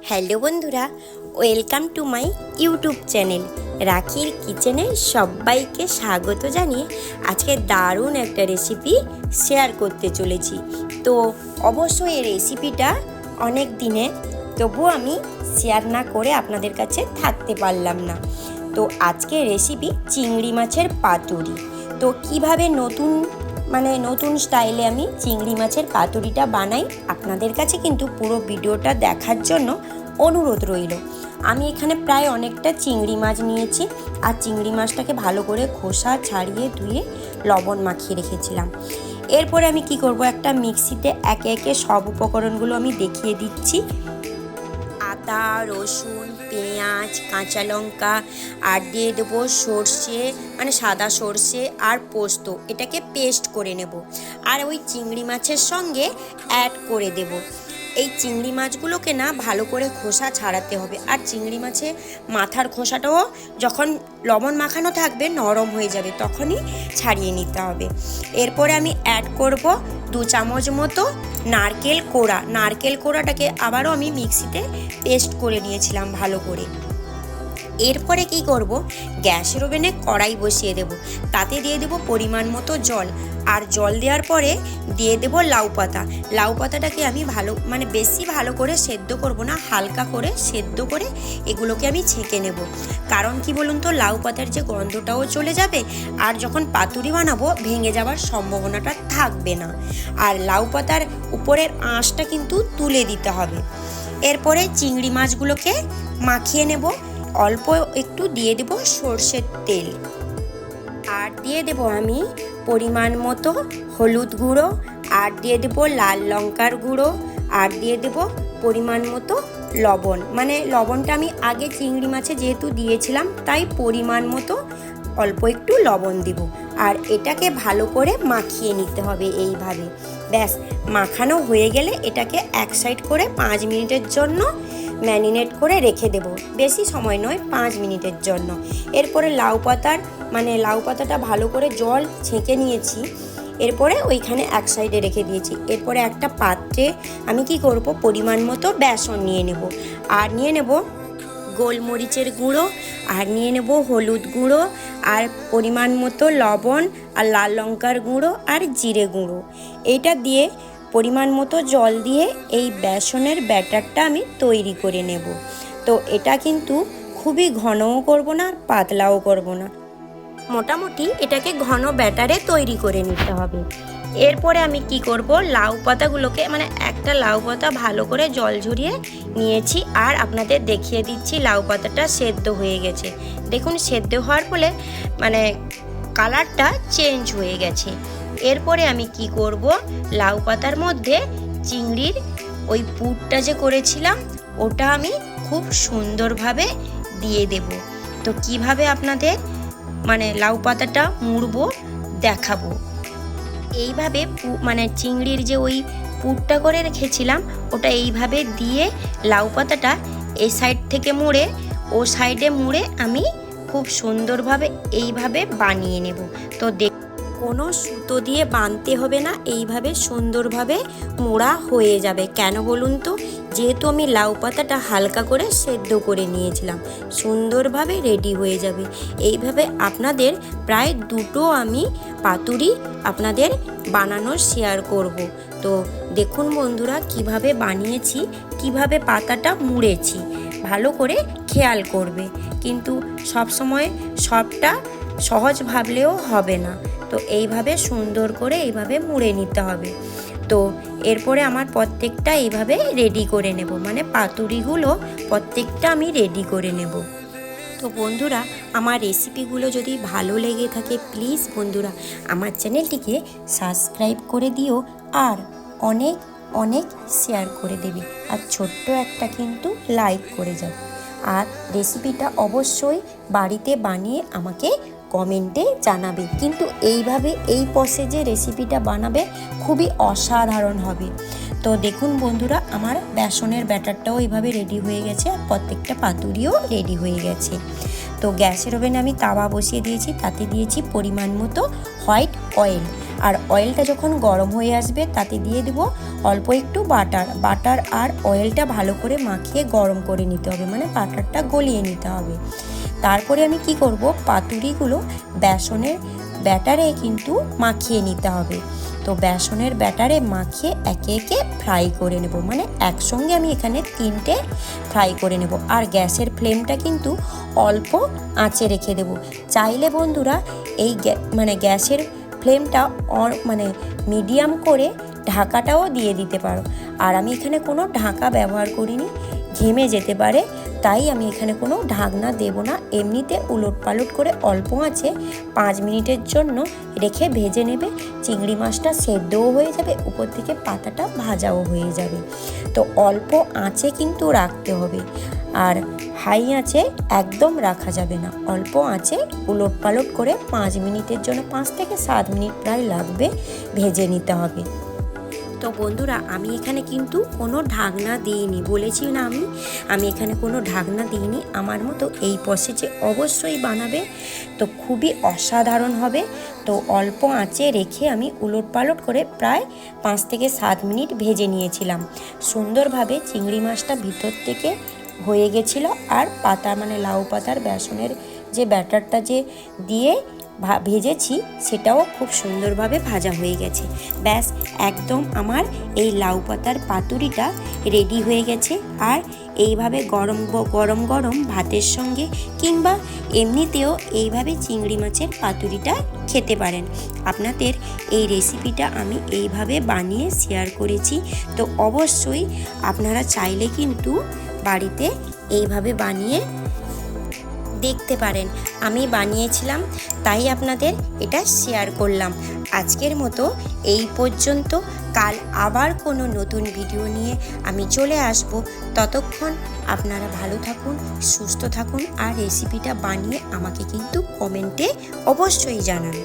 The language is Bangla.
হ্যালো বন্ধুরা, welcome to my YouTube channel রাখির কিচেনে সবাইকে স্বাগত জানিয়ে আজকে দারুণ একটা রেসিপি শেয়ার করতে চলেছি। তো অবশ্যই এই রেসিপিটা অনেক দিনে, তবুও আমি শেয়ার না করে আপনাদের কাছে থাকতে পারলাম না। তো আজকে রেসিপি চিংড়ি মাছের পাতুরি। তো কিভাবে নতুন স্টাইলে আমি চিংড়ি মাছের পাতুরিটা বানাই, আপনাদের কাছে কিন্তু পুরো ভিডিওটা দেখার জন্য অনুরোধ রইল। আমি এখানে প্রায় অনেকটা চিংড়ি মাছ নিয়েছি, আর চিংড়ি মাছটাকে ভালো করে খোসা ছাড়িয়ে ধুয়ে লবণ মাখিয়ে রেখেছিলাম। এরপরে আমি কি করব, একটা মিক্সিতে একে একে সব উপকরণগুলো আমি দেখিয়ে দিচ্ছি। আদা, রসুন, পেঁয়াজ, কাঁচা লঙ্কা, আর দিয়ে দেবো সর্ষে, সাদা সর্ষে আর পোস্ত। এটাকে পেস্ট করে নেব, আর ওই চিংড়ি মাছের সঙ্গে অ্যাড করে দেব। এই চিংড়ি মাছগুলোকে না ভালো করে খোসা ছাড়াতে হবে, আর চিংড়ি মাছের মাথার খোসাটাও যখন লবণ মাখানো থাকবে নরম হয়ে যাবে, তখনই ছাড়িয়ে নিতে হবে। এরপরে আমি অ্যাড করব 2 চামচ মতো নারকেল কোড়া। নারকেল কোড়াটাকে আবারও আমি মিক্সিতে পেস্ট করে নিয়েছিলাম ভালো করে। এরপরে কি করব, গ্যাসের ওভেনে কড়াই বসিয়ে দেব, তাতে দিয়ে দেব পরিমাণ মতো জল, আর জল দেওয়ার পরে দিয়ে দেব লাউ পাতা। লাউ পাতাটাকে আমি বেশি ভালো করে সেদ্ধ করব না, হালকা করে সেদ্ধ করে এগুলোকে আমি ছেঁকে নেব। কারণ কি বলুন তো, লাউ পাতার যে গন্ধটাও চলে যাবে, আর যখন পাতুরি বানাবো ভেঙে যাওয়ার সম্ভাবনাটা থাকবে না। আর লাউ পাতার উপরের আঁশটা কিন্তু তুলে দিতে হবে। এরপরে চিংড়ি মাছগুলোকে মাখিয়ে নেব। অল্প একটু দিয়ে দেব সর্ষের তেল, আর দিয়ে দেব আমি পরিমাণ মতো হলুদ গুঁড়ো, আর দিয়ে দেব লাল লঙ্কার গুঁড়ো, আর দিয়ে দেব পরিমাণ মতো লবণ। লবণটা আমি আগে চিংড়ি মাছে যেহেতু দিয়েছিলাম, তাই পরিমাণ মতো অল্প একটু লবণ দিব। আর এটাকে ভালো করে মাখিয়ে নিতে হবে এইভাবে। ব্যাস, মাখানো হয়ে গেলে এটাকে এক সাইড করে 5 মিনিটের জন্য ম্যারিনেট করে রেখে দেব। বেশি সময় নয়, 5 মিনিটের জন্য। এরপরে লাউ পাতাটা ভালো করে জল ছেঁকে নিয়েছি, এরপরে ওইখানে এক সাইডে রেখে দিয়েছি। এরপরে একটা পাত্রে আমি কি করব, পরিমাণ মতো বেসন নিয়ে নেব, আর নিয়ে নেব গোলমরিচের গুঁড়ো, আর নিয়ে নেব হলুদ গুঁড়ো, আর পরিমাণ মতো লবণ, আর লাল লঙ্কার গুঁড়ো, আর জিরে গুঁড়ো। এইটা দিয়ে পরিমাণ মতো জল দিয়ে এই বেসনের ব্যাটারটা আমি তৈরি করে নেব। তো এটা কিন্তু খুবই ঘনও করব না, আর পাতলাও করব না, মোটামুটি এটাকে ঘন ব্যাটারে তৈরি করে নিতে হবে। এরপরে আমি কি করব, লাউ পাতাগুলোকে একটা লাউ পাতা ভালো করে জল ঝরিয়ে নিয়েছি, আর আপনাদের দেখিয়ে দিচ্ছি লাউ পাতাটা সেদ্ধ হয়ে গেছে। দেখুন, সেদ্ধ হওয়ার ফলে কালারটা চেঞ্জ হয়ে গেছে। এরপরে আমি কি করব, লাউ পাতার মধ্যে চিংড়ির ওই পুরটা যে করেছিলাম ওটা আমি খুব সুন্দরভাবে দিয়ে দেব। তো কিভাবে আপনাদের লাউ পাতাটা মুড়বো দেখাবো। এইভাবে চিংড়ির যে ওই পুরটা করে রেখেছিলাম ওটা এইভাবে দিয়ে লাউ পাতাটা এই সাইড থেকে মুড়ে ও সাইডে মুড়ে আমি খুব সুন্দরভাবে এইভাবে বানিয়ে নেব। তো কোনো সুতো দিয়ে বাঁধতে হবে না, এইভাবে সুন্দরভাবে মোড়া হয়ে যাবে। কেন বলুন তো, যেহেতু আমি লাউ পাতাটা হালকা করে সেদ্ধ করে নিয়েছিলাম, সুন্দরভাবে রেডি হয়ে যাবে। এইভাবে আপনাদের প্রায় 2টো আমি পাতুরি আপনাদের বানানো শেয়ার করব। তো দেখুন বন্ধুরা, কিভাবে বানিয়েছি, কিভাবে পাতাটা মুড়েছি, ভালো করে খেয়াল করবে। কিন্তু সবসময় সবটা সহজ ভাবলেও হবে না, তো এইভাবে সুন্দর করে এইভাবে মুড়ে নিতে হবে। তো এরপরে আমার প্রত্যেকটা এইভাবে রেডি করে নেব, পাতুরিগুলো প্রত্যেকটা আমি রেডি করে নেব। তো বন্ধুরা, আমার রেসিপিগুলো যদি ভালো লেগে থাকে, প্লিজ বন্ধুরা আমার চ্যানেলটিকে সাবস্ক্রাইব করে দিও, আর অনেক অনেক শেয়ার করে দেবে, আর ছোট্ট একটা কিন্তু লাইক করে যাবে। আর রেসিপিটা অবশ্যই বাড়িতে বানিয়ে আমাকে কমেন্টে জানাবে। কিন্তু এইভাবে এই প্রসেসে রেসিপিটা বানাবে, খুবই অসাধারণ হবে। তো দেখুন বন্ধুরা, আমার বেসনের ব্যাটারটাও এইভাবে রেডি হয়ে গেছে, আর প্রত্যেকটা পাতুরিও রেডি হয়ে গেছে। তো গ্যাসের ওভেনে আমি তাওয়া বসিয়ে দিয়েছি, তাতে দিয়েছি পরিমাণ মতো হোয়াইট অয়েল, আর অয়েলটা যখন গরম হয়ে আসবে তাতে দিয়ে দেব অল্প একটু বাটার আর অয়েলটা ভালো করে মাখিয়ে গরম করে নিতে হবে, মানে বাটারটা গলিয়ে নিতে হবে। তারপরে আমি কি করব, পাতুরিগুলো বেসনের ব্যাটারে কিন্তু মাখিয়ে নিতে হবে। তো বেসনের ব্যাটারে মাখিয়ে একে একে ফ্রাই করে নেব, মানে একসঙ্গে আমি এখানে 3টে ফ্রাই করে নেব। আর গ্যাসের ফ্লেমটা কিন্তু অল্প আঁচে রেখে দেব। চাইলে বন্ধুরা এই গ্যাসের ফ্লেমটা মানে মিডিয়াম করে ঢাকাটাও দিয়ে দিতে পারো। আর আমি এখানে কোনো ঢাকা ব্যবহার করিনি, ঘেমে যেতে পারে, তাই আমি এখানে কোনো ঢাকনা দেব না। এমনিতে উলটপালট করে অল্প আঁচে 5 মিনিটের জন্য রেখে ভেজে নেবে। চিংড়ি মাছটা সেদ্ধও হয়ে যাবে, উপর থেকে পাতাটা ভাজাও হয়ে যাবে। তো অল্প আঁচে কিন্তু রাখতে হবে, আর হাই আঁচে একদম রাখা যাবে না। অল্প আঁচে উলটপালট করে 5 মিনিটের জন্য, 5 থেকে 7 মিনিট প্রায় লাগবে, ভেজে নিতে হবে। তো বন্ধুরা আমি এখানে কিন্তু কোনো ঢাকনা দিইনি, বলেছি না আমি এখানে কোনো ঢাকনা দিইনি। আমার মতো এই প্রসেসে অবশ্যই বানাবে, তো খুবই অসাধারণ হবে। তো অল্প আঁচে রেখে আমি উলটপালট করে প্রায় 5 থেকে 7 মিনিট ভেজে নিয়েছিলাম। সুন্দরভাবে চিংড়ি মাছটা ভিতর থেকে হয়ে গেছিলো, আর পাতা মানে লাউ পাতার বেসনের যে ব্যাটারটা যে দিয়ে ভেজেছি সেটাও খুব সুন্দরভাবে ভাজা হয়ে গেছে। ব্যাস একদম আমার এই লাউ পাতার পাতুরিটা রেডি হয়ে গেছে। আর এইভাবে গরম গরম ভাতের সঙ্গে কিংবা এমনিতেও এইভাবে চিংড়ি মাছের পাতুরিটা খেতে পারেন। আপনাদের এই রেসিপিটা আমি এইভাবে বানিয়ে শেয়ার করেছি, তো অবশ্যই আপনারা চাইলে কিন্তু বাড়িতে এইভাবে বানিয়ে দেখতে পারেন। আমি বানিয়েছিলাম তাই আপনাদের এটা শেয়ার করলাম। আজকের মতো এই পর্যন্ত। কাল আবার কোনো নতুন ভিডিও নিয়ে আমি চলে আসব। ততক্ষণ আপনারা ভালো থাকুন, সুস্থ থাকুন, আর রেসিপিটা বানিয়ে আমাকে কিন্তু কমেন্টে অবশ্যই জানান।